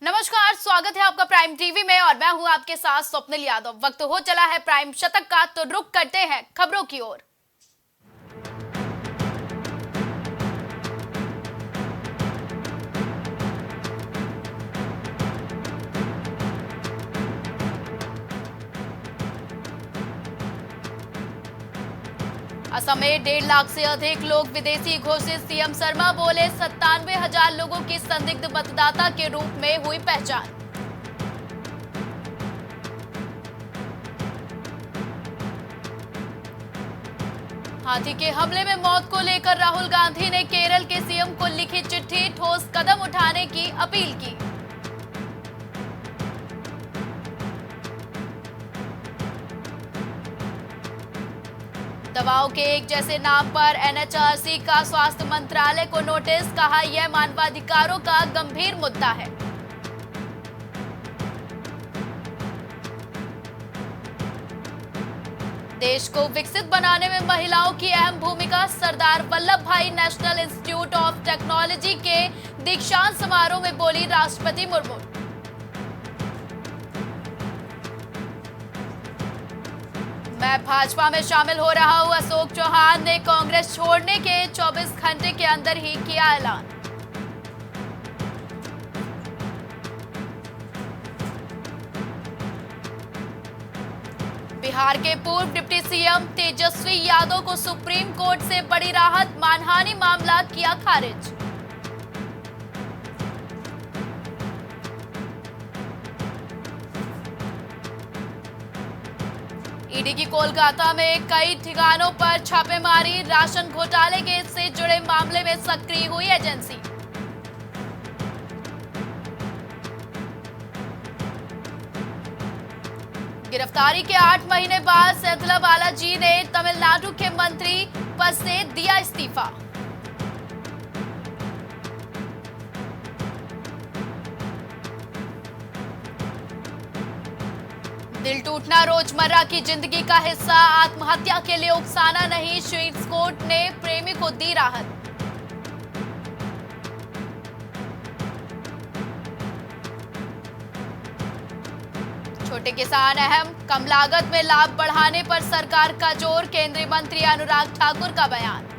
नमस्कार, स्वागत है आपका प्राइम टीवी में और मैं हूं आपके साथ स्वप्निल यादव। वक्त हो चला है प्राइम शतक का, तो रुक करते हैं खबरों की ओर। असम में 1.5 लाख से अधिक लोग विदेशी घोषित। सीएम शर्मा बोले 97,000 लोगों की संदिग्ध मतदाता के रूप में हुई पहचान। हाथी के हमले में मौत को लेकर राहुल गांधी ने केरल के सीएम को लिखी चिट्ठी, ठोस कदम उठाने की अपील की। दवाओं के एक जैसे नाम पर एनएचआरसी का स्वास्थ्य मंत्रालय को नोटिस, कहा यह मानवाधिकारों का गंभीर मुद्दा है। देश को विकसित बनाने में महिलाओं की अहम भूमिका। सरदार वल्लभ भाई नेशनल इंस्टीट्यूट ऑफ टेक्नोलॉजी के दीक्षांत समारोह में बोली राष्ट्रपति मुर्मू। मैं भाजपा में शामिल हो रहा हूं, अशोक चौहान ने कांग्रेस छोड़ने के 24 घंटे के अंदर ही किया ऐलान। बिहार के पूर्व डिप्टी सीएम तेजस्वी यादव को सुप्रीम कोर्ट से बड़ी राहत, मानहानि मामला किया खारिज। ईडी की कोलकाता में कई ठिकानों पर छापेमारी, राशन घोटाले के से जुड़े मामले में सक्रिय हुई एजेंसी। गिरफ्तारी के 8 महीने बाद सेंथिल बालाजी ने तमिलनाडु के मंत्री पद से दिया इस्तीफा। दिल टूटना रोजमर्रा की जिंदगी का हिस्सा, आत्महत्या के लिए उकसाना नहीं, शीर्ष कोर्ट ने प्रेमी को दी राहत। छोटे किसान अहम, कम लागत में लाभ बढ़ाने पर सरकार का जोर, केंद्रीय मंत्री अनुराग ठाकुर का बयान।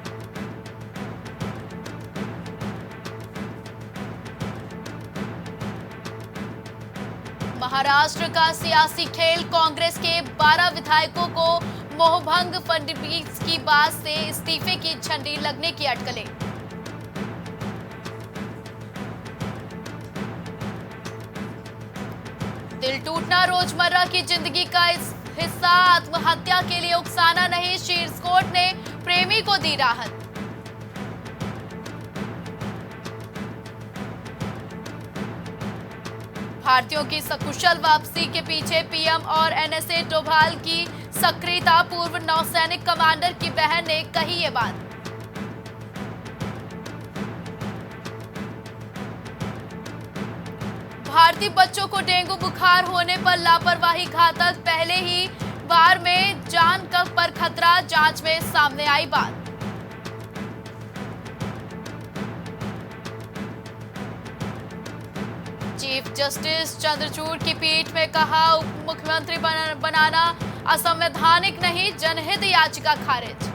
महाराष्ट्र का सियासी खेल, कांग्रेस के 12 विधायकों को मोहभंग, फडणवीस की बात से इस्तीफे की झंडी लगने की अटकलें। दिल टूटना रोजमर्रा की जिंदगी का हिस्सा, आत्महत्या के लिए उकसाना नहीं, शीर्ष कोर्ट ने प्रेमी को दी राहत। भारतीयों की सकुशल वापसी के पीछे पीएम और एनएसए डोभाल की सक्रियता, पूर्व नौसैनिक कमांडर की बहन ने कही ये बात। भारतीय बच्चों को डेंगू बुखार होने पर लापरवाही घातक, पहले ही बार में जान पर खतरा, जांच में सामने आई बात। चीफ जस्टिस चंद्रचूड़ की पीठ में कहा, उप मुख्यमंत्री बनाना असंवैधानिक नहीं, जनहित याचिका खारिज।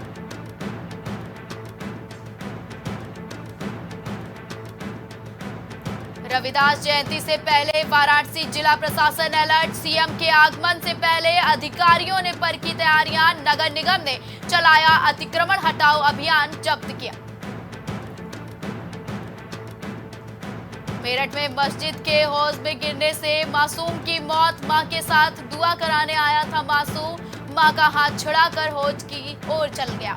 रविदास जयंती से पहले वाराणसी जिला प्रशासन अलर्ट, सीएम के आगमन से पहले अधिकारियों ने परखी तैयारियां, नगर निगम ने चलाया अतिक्रमण हटाओ अभियान, जब्त किया। मेरठ में मस्जिद के हौज में गिरने से मासूम की मौत, मां के साथ दुआ कराने आया था मासूम, मां का हाथ छुड़ाकर हौज की ओर चल गया।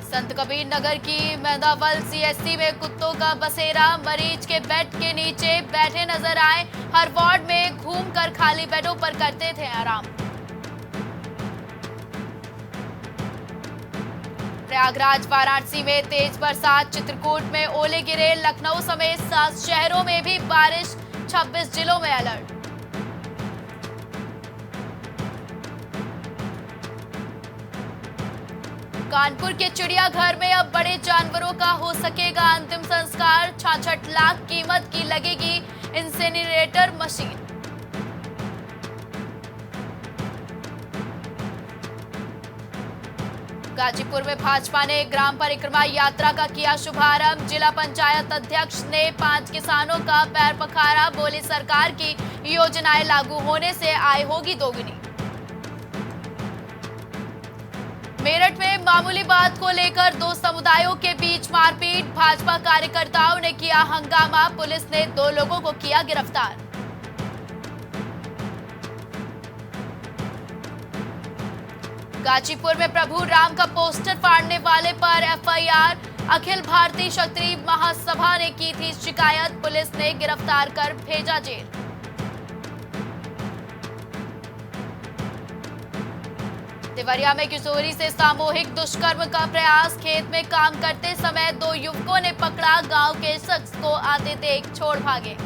संत कबीर नगर की मेदावल सीएससी में कुत्तों का बसेरा, मरीज के बेड के नीचे बैठे नजर आए, हर वार्ड में घूमकर खाली बेडों पर करते थे आराम। प्रयागराज वाराणसी में तेज बरसात, चित्रकूट में ओले गिरे, लखनऊ समेत 7 शहरों में भी बारिश, 26 जिलों में अलर्ट। कानपुर के चिड़ियाघर में अब बड़े जानवरों का हो सकेगा अंतिम लाख कीमत की लगेगी इंसिनरेटर मशीन। गाजीपुर में भाजपा ने ग्राम परिक्रमा यात्रा का किया शुभारंभ। जिला पंचायत अध्यक्ष ने 5 किसानों का पैर पखारा। बोले सरकार की योजनाएं लागू होने से आय होगी दोगुनी। मेरठ में मामूली बात को लेकर 2 समुदायों के बीच मारपीट। भाजपा कार्यकर्ताओं ने किया हंगामा। पुलिस ने 2 लोगों को किया गिरफ्तार। गाजीपुर में प्रभु राम का पोस्टर फाड़ने वाले पर एफआईआर। अखिल भारतीय क्षत्रिय महासभा ने की थी शिकायत। पुलिस ने गिरफ्तार कर भेजा जेल। देवरिया में किशोरी से सामूहिक दुष्कर्म का प्रयास। खेत में काम करते समय 2 युवकों ने पकड़ा। गांव के शख्स को आते देख छोड़ भागे।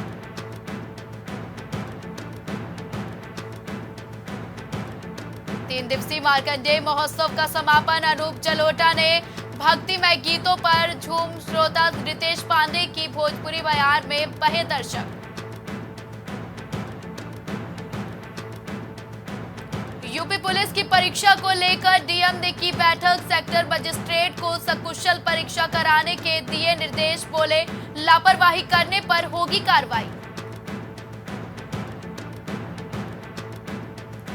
तीन दिवसीय मार्कंडेय महोत्सव का समापन। अनूप जलोटा ने भक्तिमय गीतों पर झूम। श्रोता रितेश पांडे की भोजपुरी बयार में बहे दर्शक। यूपी पुलिस की परीक्षा को लेकर डीएम ने की बैठक। सेक्टर मजिस्ट्रेट को सकुशल परीक्षा कराने के दिए निर्देश। बोले लापरवाही करने पर होगी कार्रवाई।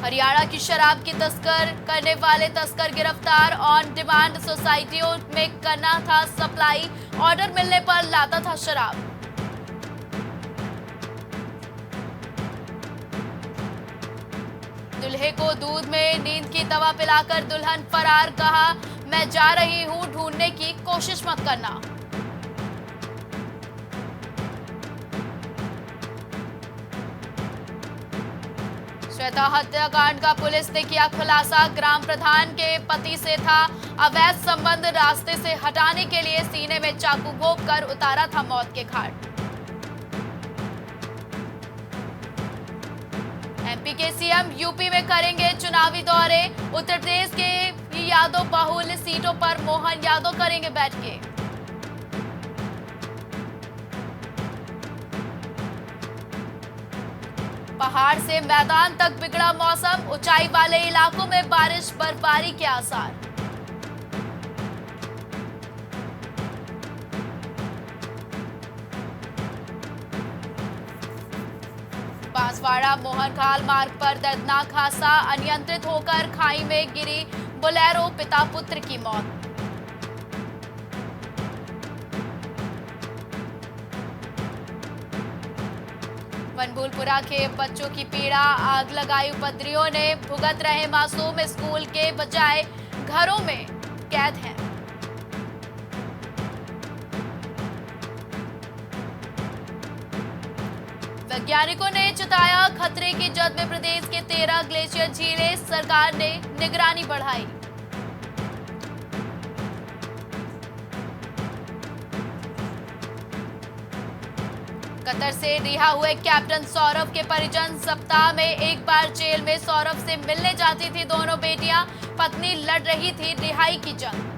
हरियाणा की शराब की तस्कर करने वाले तस्कर गिरफ्तार। ऑन डिमांड सोसाइटियों में करना था सप्लाई। ऑर्डर मिलने पर लाता था शराब। दूल्हे को दूध में नींद की दवा पिलाकर दुल्हन फरार। कहा मैं जा रही हूं, ढूंढने की कोशिश मत करना। श्वेता हत्याकांड का पुलिस ने किया खुलासा। ग्राम प्रधान के पति से था अवैध संबंध। रास्ते से हटाने के लिए सीने में चाकू घोंपकर उतारा था मौत के घाट। एमपी के सीएम यूपी में करेंगे चुनावी दौरे। उत्तर प्रदेश के यादव बहुल सीटों पर मोहन यादव करेंगे बैठकें। पहाड़ से मैदान तक बिगड़ा मौसम। ऊंचाई वाले इलाकों में बारिश बर्फबारी के आसार। बांसवाड़ा मोहनखाल मार्ग पर दर्दनाक हादसा। अनियंत्रित होकर खाई में गिरी बोलेरो। पिता पुत्र की मौत। वनभूलपुरा के बच्चों की पीड़ा। आग लगाई उपद्रवियों ने। भुगत रहे मासूम। स्कूल के बजाय घरों में कैद हैं। वैज्ञानिकों ने जताया खतरे की जद में प्रदेश के 13 ग्लेशियर झीलें। सरकार ने निगरानी बढ़ाई। कतर से रिहा हुए कैप्टन सौरभ के परिजन। सप्ताह में एक बार जेल में सौरभ से मिलने जाती थी दोनों बेटियां। पत्नी लड़ रही थी रिहाई की जंग।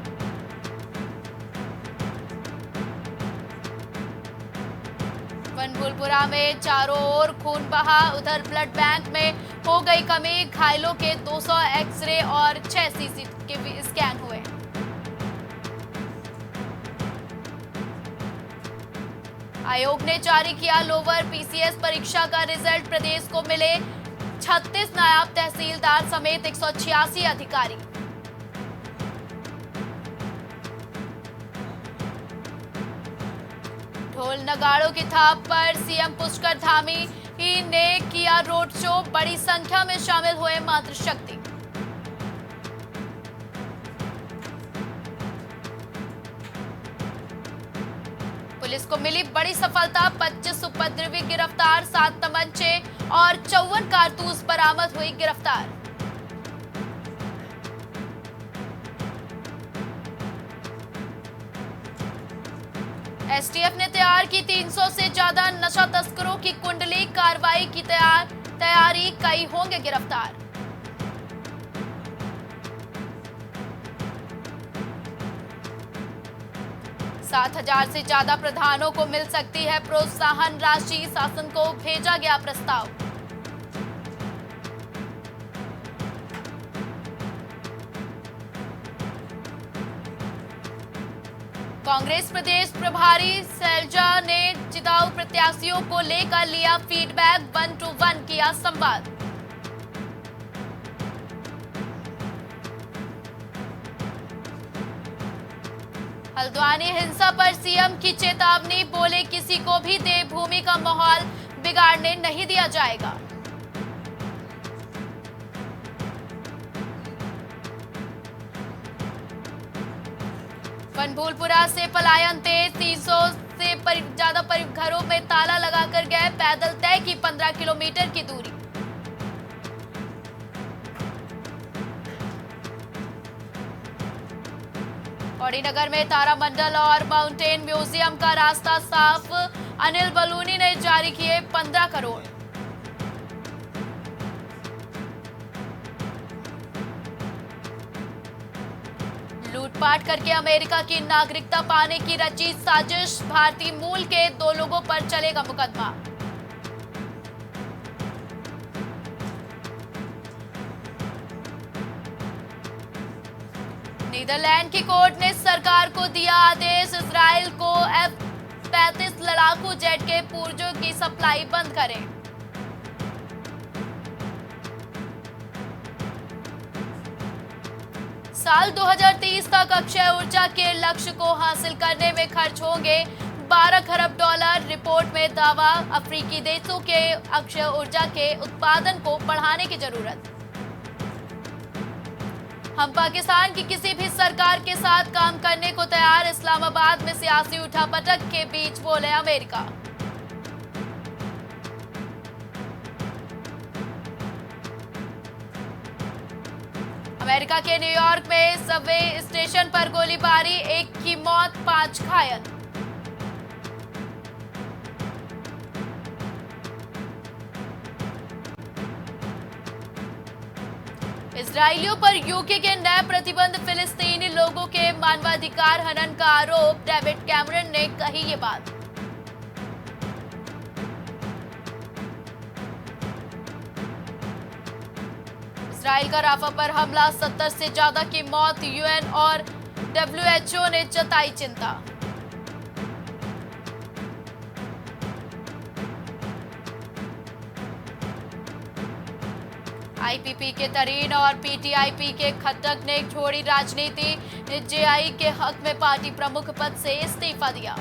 वनभूलपुरा में चारों ओर खून बहा। उधर ब्लड बैंक में हो गई कमी। घायलों के 200 एक्सरे और 6 सीसी के स्कैन हुए। आयोग ने जारी किया लोअर पीसीएस परीक्षा का रिजल्ट। प्रदेश को मिले 36 नायब तहसीलदार समेत 186 अधिकारी। ढोल नगाड़ों की थाप पर सीएम पुष्कर धामी ने किया रोड शो। बड़ी संख्या में शामिल हुए मातृशक्ति। पुलिस को मिली बड़ी सफलता। 25 उपद्रवी गिरफ्तार। 7 तमंचे और 54 कारतूस बरामद हुई गिरफ्तार। एसटीएफ ने तैयार की 300 से ज्यादा नशा तस्करों की कुंडली। कार्रवाई की तैयारी। कई होंगे गिरफ्तार। 7,000 से ज्यादा प्रधानों को मिल सकती है प्रोत्साहन राशि, शासन को भेजा गया प्रस्ताव। कांग्रेस प्रदेश प्रभारी शैलजा ने जिताऊ प्रत्याशियों को लेकर लिया फीडबैक, 1-to-1 किया संवाद। हल्द्वानी हिंसा पर सीएम की चेतावनी, बोले किसी को भी देवभूमि का माहौल बिगाड़ने नहीं दिया जाएगा। बनभूलपुरा से पलायन तेज, 300 से ज्यादा घरों में ताला लगाकर गए, पैदल तय की 15 किलोमीटर की दूरी। नगर में तारामंडल और माउंटेन म्यूजियम का रास्ता साफ, अनिल बलूनी ने जारी किए 15 करोड़। लूटपाट करके अमेरिका की नागरिकता पाने की रची साजिश, भारतीय मूल के 2 लोगों पर चलेगा मुकदमा। नीदरलैंड की कोर्ट ने सरकार को दिया आदेश, इजराइल को F-35 लड़ाकू जेट के पुर्जों की सप्लाई बंद करें। साल 2030 तक अक्षय ऊर्जा के लक्ष्य को हासिल करने में खर्च होंगे 12 खरब डॉलर, रिपोर्ट में दावा, अफ्रीकी देशों के अक्षय ऊर्जा के उत्पादन को बढ़ाने की जरूरत। हम पाकिस्तान की किसी भी सरकार के साथ काम करने को तैयार, इस्लामाबाद में सियासी उठापटक के बीच बोले अमेरिका। अमेरिका के न्यूयॉर्क में सबवे स्टेशन पर गोलीबारी, 1 की मौत, 5 घायल। इजरायलियों पर यूके के नए प्रतिबंध, फिलिस्तीनी लोगों के मानवाधिकार हनन का आरोप, डेविड कैमरन ने कही ये बात। इजराइल का राफा पर हमला, 70 से ज्यादा की मौत, यूएन और WHO ने जताई चिंता। आईपीपी के तरीन और पीटीआईपी के खट्टक ने छोड़ी राजनीति, जेआई के हक में पार्टी प्रमुख पद से इस्तीफा दिया।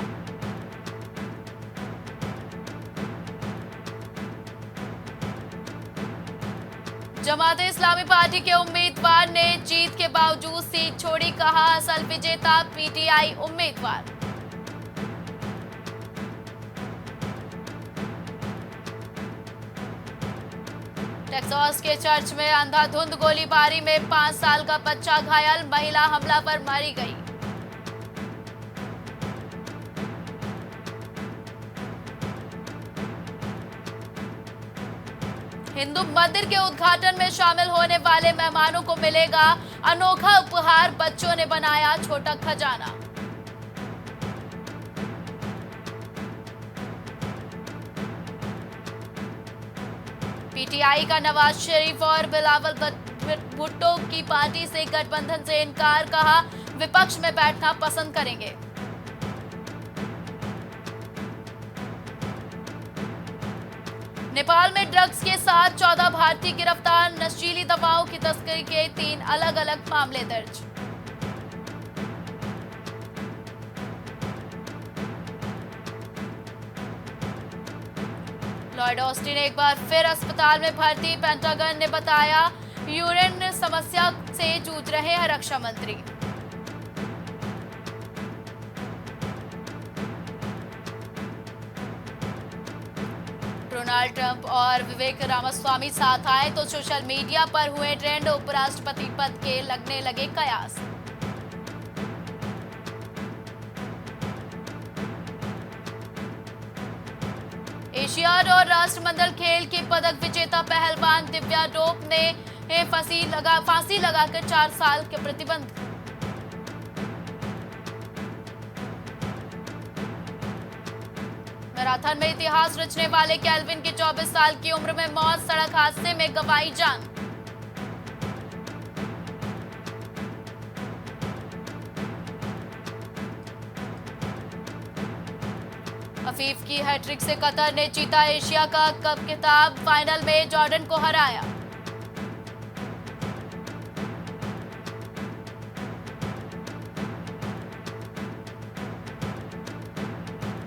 जमाते इस्लामी पार्टी के उम्मीदवार ने जीत के बावजूद सीट छोड़ी, कहा असल विजेता पीटीआई उम्मीदवार। टेक्सास के चर्च में अंधाधुंध गोलीबारी में 5 साल का बच्चा घायल, महिला हमलावर मारी गई। हिंदू मंदिर के उद्घाटन में शामिल होने वाले मेहमानों को मिलेगा अनोखा उपहार, बच्चों ने बनाया छोटा खजाना। पीटीआई का नवाज शरीफ और बिलावल भुट्टो की पार्टी से गठबंधन से इनकार, कहा विपक्ष में बैठना पसंद करेंगे। नेपाल में ड्रग्स के साथ 14 भारतीय गिरफ्तार, नशीली दवाओं की तस्करी के 3 अलग अलग मामले दर्ज। लॉयड ऑस्टिन एक बार फिर अस्पताल में भर्ती, पेंटागन ने बताया यूरेन समस्या से जूझ रहे हैं रक्षा मंत्री। डोनाल्ड ट्रंप और विवेक रामास्वामी साथ आए तो सोशल मीडिया पर हुए ट्रेंड, उपराष्ट्रपति पद के लगने लगे कयास। एशियाड और राष्ट्रमंडल खेल के पदक विजेता पहलवान दिव्या टोप ने फांसी लगाकर 4 साल के प्रतिबंध। मैराथन में इतिहास रचने वाले केल्विन की 24 साल की उम्र में मौत, सड़क हादसे में गंवाई जान। अफीफ की हैट्रिक से कतर ने जीता एशिया का कप खिताब, फाइनल में जॉर्डन को हराया।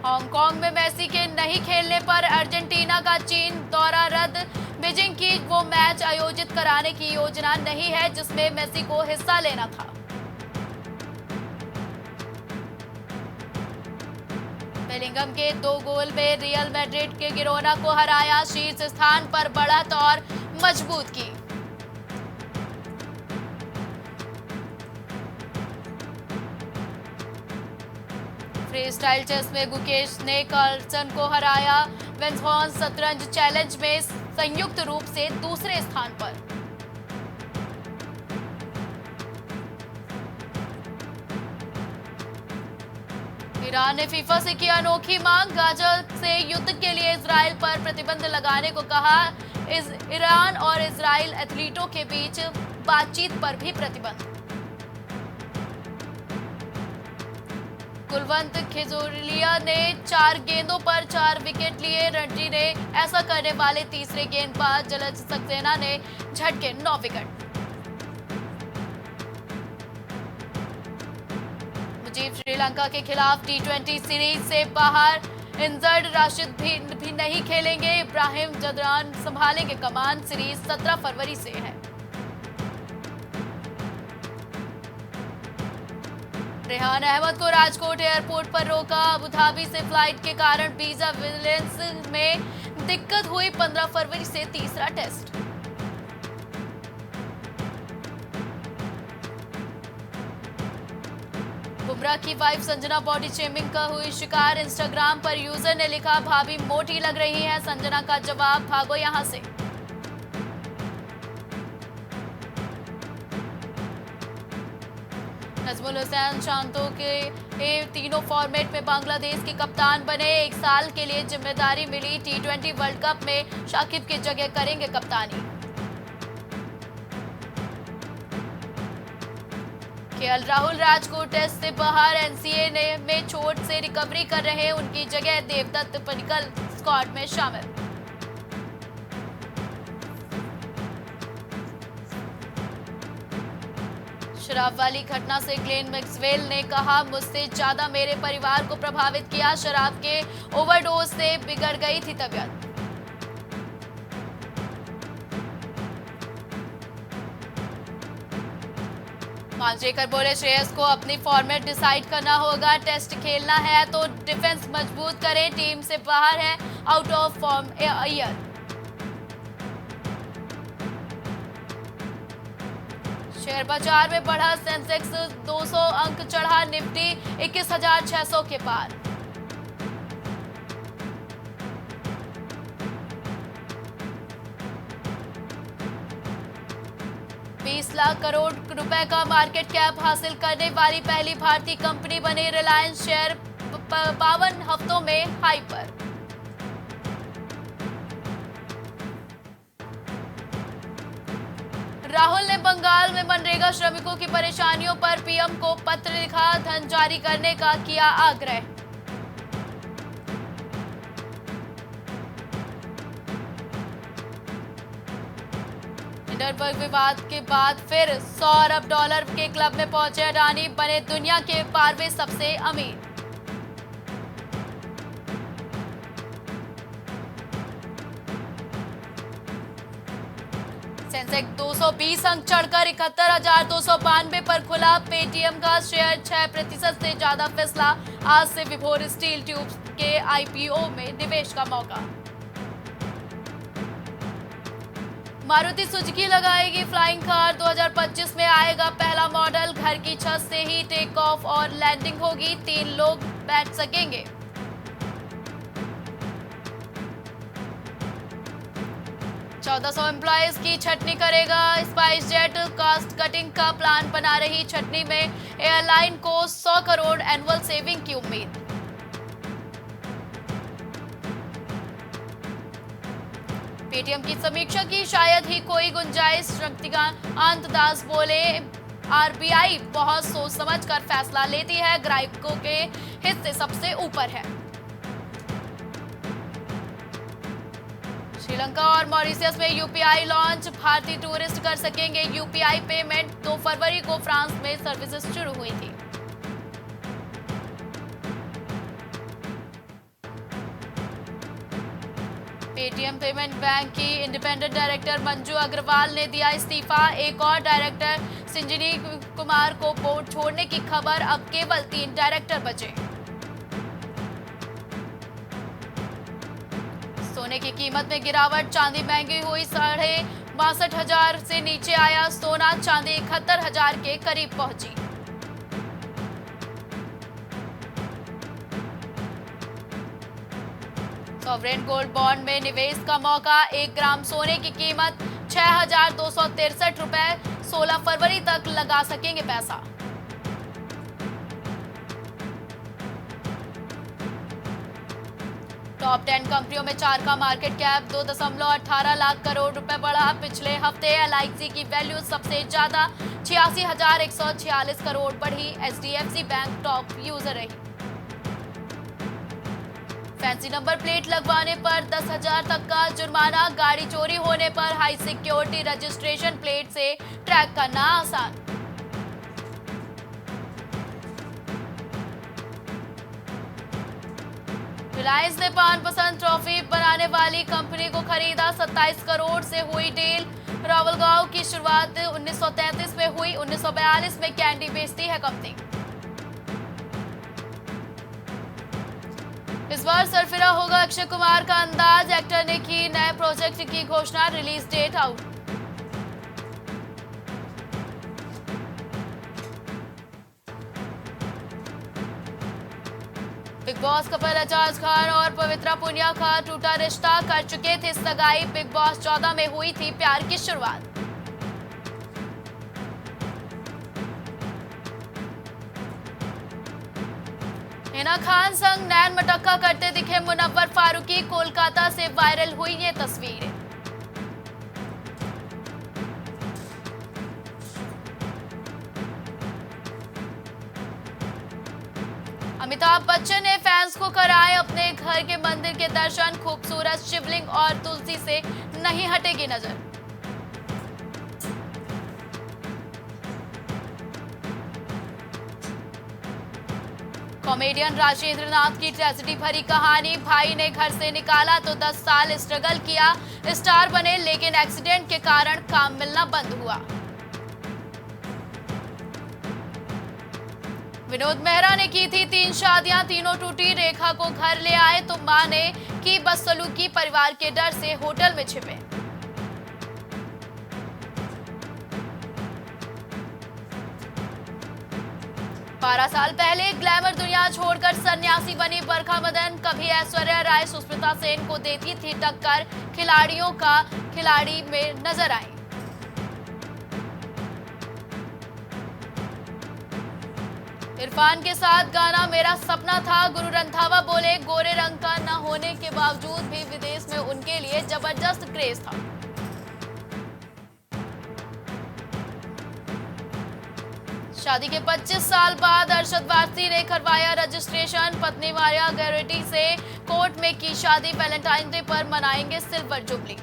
हांगकांग में मेसी के नहीं खेलने पर अर्जेंटीना का चीन दौरा रद्द, बीजिंग की वो मैच आयोजित कराने की योजना नहीं है जिसमें मेसी को हिस्सा लेना था। बेलिंगम के 2 गोल में रियल मैड्रिड के गिरोना को हराया, शीर्ष स्थान पर बढ़त और मजबूत की। फ्री स्टाइल चेस में गुकेश ने कार्लसन को हराया, वेंसहॉर्न शतरंज चैलेंज में संयुक्त रूप से दूसरे स्थान पर। ईरान ने फीफा से की अनोखी मांग, गाजा से युद्ध के लिए इजराइल पर प्रतिबंध लगाने को कहा। ईरान और इजराइल एथलीटों के बीच बातचीत पर भी प्रतिबंध। कुलवंत खिजोलिया ने 4 गेंदों पर 4 विकेट लिए, रणजी ने ऐसा करने वाले तीसरे गेंदबाज, जलज सक्सेना ने झटके 9 विकेट। मुजीब श्रीलंका के खिलाफ T20 सीरीज से बाहर, इंजर्ड राशिद भी नहीं खेलेंगे, इब्राहिम जदरान संभालेंगे कमान, सीरीज 17 फरवरी से है। रेहान अहमद को राजकोट एयरपोर्ट पर रोका, अबुधाबी से फ्लाइट के कारण वीजा विजिलेंस में दिक्कत हुई, 15 फरवरी से तीसरा टेस्ट। बुमराह की वाइफ संजना बॉडी शेमिंग का हुई शिकार, इंस्टाग्राम पर यूजर ने लिखा भाभी मोटी लग रही है, संजना का जवाब भागो यहां से। नजमुल हुसैन शांतो के तीनों फॉर्मेट में बांग्लादेश के कप्तान बने, 1 साल के लिए जिम्मेदारी मिली, T20 वर्ल्ड कप में शाकिब की जगह करेंगे कप्तानी। केएल राहुल राजकोट टेस्ट से बाहर, एनसीए में चोट से रिकवरी कर रहे, उनकी जगह देवदत्त पनिकल स्क्वाड में शामिल। शराब वाली घटना से ग्लेन मैक्सवेल ने कहा मुझसे ज्यादा मेरे परिवार को प्रभावित किया, शराब के ओवरडोज से बिगड़ गई थी तबीयत। मांजरेकर बोले श्रेयस को अपनी फॉर्मेट डिसाइड करना होगा, टेस्ट खेलना है तो डिफेंस मजबूत करें, टीम से बाहर है, out of form Iyer. Share बाजार में बढ़ा सेंसेक्स, 200 अंक चढ़ा, निफ्टी 21,600 के पार। ₹20 लाख करोड़ का मार्केट कैप हासिल करने वाली पहली भारतीय कंपनी बनी रिलायंस, शेयर 52 हफ्तों में हाई पर। राहुल ने बंगाल में मनरेगा श्रमिकों की परेशानियों पर पीएम को पत्र लिखा, धन जारी करने का किया आग्रह। हिंडनबर्ग विवाद के बाद फिर $100 अरब के क्लब में पहुंचे अडानी, बने दुनिया के 12वें सबसे अमीर। सेंसेक्स 220 अंक चढ़कर 71,292 पर खुला, पेटीएम का शेयर 6% से ज्यादा फिसला, आज से विभोर स्टील ट्यूब्स के आईपीओ में निवेश का मौका। मारुति सुजुकी लगाएगी फ्लाइंग कार, 2025 में आएगा पहला मॉडल, घर की छत से ही टेक ऑफ और लैंडिंग होगी, 3 लोग बैठ सकेंगे। 1400 एम्प्लॉयज की छटनी करेगा स्पाइस जेट, कास्ट कटिंग का प्लान बना रही छटनी में एयरलाइन को 100 करोड़ एनुअल सेविंग की उम्मीद। पेटीएम की समीक्षा की शायद ही कोई गुंजाइश, शक्तिकांत दास बोले। आरबीआई बहुत सोच समझकर फैसला लेती है, ग्राहकों के हित से सबसे ऊपर है। श्रीलंका और मॉरिशस में यूपीआई लॉन्च, भारतीय टूरिस्ट कर सकेंगे यूपीआई पेमेंट। 2 फरवरी को फ्रांस में सर्विसेज शुरू हुई थी। पेटीएम पेमेंट बैंक की इंडिपेंडेंट डायरेक्टर मंजू अग्रवाल ने दिया इस्तीफा। एक और डायरेक्टर संजीनी कुमार को बोर्ड छोड़ने की खबर, अब केवल 3 डायरेक्टर बचे। सोने की कीमत में गिरावट, चांदी महंगी हुई, 62,500 से नीचे आया सोना, चांदी 71,000 के करीब पहुंची। सॉवरेन गोल्ड बॉन्ड में निवेश का मौका, 1 ग्राम सोने की कीमत 6,263 रुपए, 16 फरवरी तक लगा सकेंगे पैसा। टॉप 10 कंपनियों में 4 का मार्केट कैप 2.18 लाख करोड़ रुपए बढ़ा। पिछले हफ्ते एलआईसी की वैल्यू सबसे ज्यादा 86,146 करोड़ बढ़ी। एचडीएफसी बैंक टॉप यूजर रही। फैंसी नंबर प्लेट लगवाने पर 10,000 तक का जुर्माना, गाड़ी चोरी होने पर हाई सिक्योरिटी रजिस्ट्रेशन प्लेट से ट्रैक करना आसान। रिलायंस ने पान पसंद ट्रॉफी बनाने वाली कंपनी को खरीदा, 27 करोड़ से हुई डील। रावलगांव की शुरुआत 1933 में हुई, 1942 में कैंडी बेचती है कंपनी। इस बार सरफिरा होगा अक्षय कुमार का अंदाज, एक्टर ने की नए प्रोजेक्ट की घोषणा, release date out. Bigg Boss couple Ejaz Khan और पवित्रा पुनिया का टूटा रिश्ता, कर चुके थे सगाई। बिग बॉस 14 में हुई थी प्यार की शुरुआत। हिना खान संग नैन मटक्का करते दिखे मुनव्वर फारूकी, कोलकाता से वायरल हुई ये तस्वीर। अमिताभ बच्चन ने फैंस को कराए अपने घर के मंदिर के दर्शन, खूबसूरत शिवलिंग और तुलसी से नहीं हटेगी नजर। कॉमेडियन राजेंद्र नाथ की ट्रेजेडी भरी कहानी, भाई ने घर से निकाला तो 10 साल स्ट्रगल किया, स्टार बने लेकिन एक्सीडेंट के कारण काम मिलना बंद हुआ। विनोद मेहरा ने की थी 3 शादियां, तीनों टूटी। रेखा को घर ले आए तो मां ने की बदसलूकी, परिवार के डर से होटल में छिपे। बारह साल पहले ग्लैमर दुनिया छोड़कर सन्यासी बनी बरखा मदन, कभी ऐश्वर्या राय सुष्मिता सेन को देती थी टक्कर, खिलाड़ियों का खिलाड़ी में नजर आई। इरफान के साथ गाना मेरा सपना था, गुरु रंधावा बोले। गोरे रंग का न होने के बावजूद भी विदेश में उनके लिए जबरदस्त क्रेज था। शादी के 25 साल बाद अरशद वारसी ने करवाया रजिस्ट्रेशन, पत्नी मारिया गैरेटी से कोर्ट में की शादी, वैलेंटाइन डे पर मनाएंगे सिल्वर जुबली।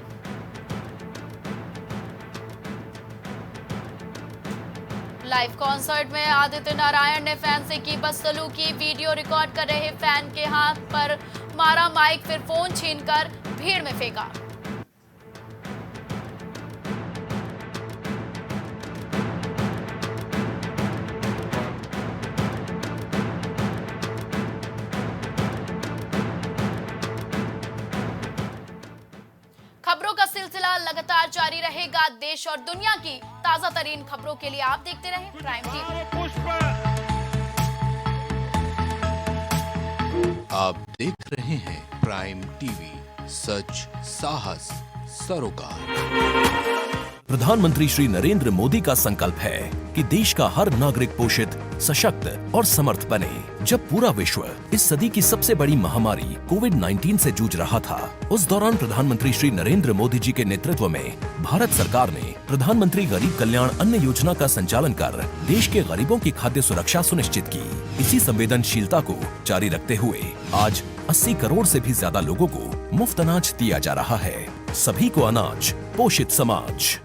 लाइव कॉन्सर्ट में आदित्य नारायण ने फैन से की बदसलूकी, वीडियो रिकॉर्ड कर रहे फैन के हाथ पर मारा माइक, फिर फोन छीनकर भीड़ में फेंका। खबरों का सिलसिला लगातार जारी रहेगा। देश और दुनिया की ताजा तरीन खबरों के लिए आप देखते रहें प्राइम टीवी। आप देख रहे हैं प्राइम टीवी, सच साहस सरोकार। प्रधानमंत्री श्री नरेंद्र मोदी का संकल्प है कि देश का हर नागरिक पोषित, सशक्त और समर्थ बने। जब पूरा विश्व इस सदी की सबसे बड़ी महामारी कोविड-19 से जूझ रहा था, उस दौरान प्रधानमंत्री श्री नरेंद्र मोदी जी के नेतृत्व में भारत सरकार ने प्रधानमंत्री गरीब कल्याण अन्न योजना का संचालन कर देश के गरीबों की खाद्य सुरक्षा सुनिश्चित की। इसी संवेदनशीलता को जारी रखते हुए आज 80 करोड़ से भी ज्यादा लोगों को मुफ्त अनाज दिया जा रहा है। सभी को अनाज, पोषित समाज।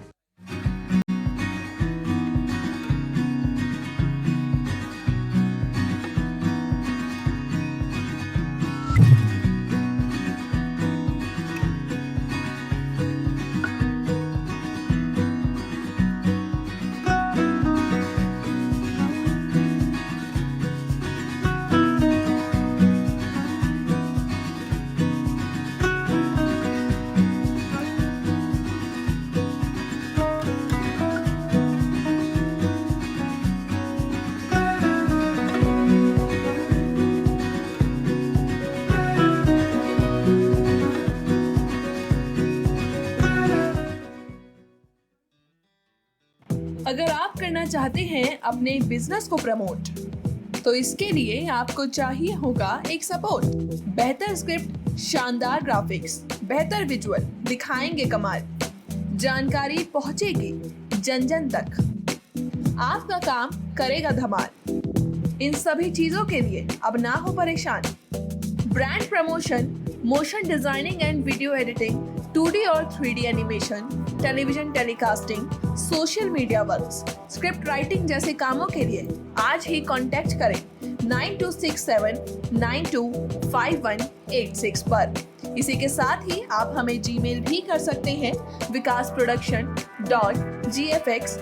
अगर आप करना चाहते हैं अपने बिजनेस को प्रमोट, तो इसके लिए आपको चाहिए होगा एक सपोर्ट। बेहतर स्क्रिप्ट, शानदार ग्राफिक्स, बेहतर विजुअल, दिखाएंगे कमाल, जानकारी पहुंचेगी जन जन तक, आपका काम करेगा धमाल। इन सभी चीजों के लिए अब ना हो परेशान। Brand promotion, motion designing and video editing, 2D और 3D animation, television telecasting, social media works, script writing जैसे कामों के लिए आज ही कांटेक्ट करें 9267925186 पर। इसी के साथ ही आप हमें जीमेल भी कर सकते हैं vikasproduction.gfx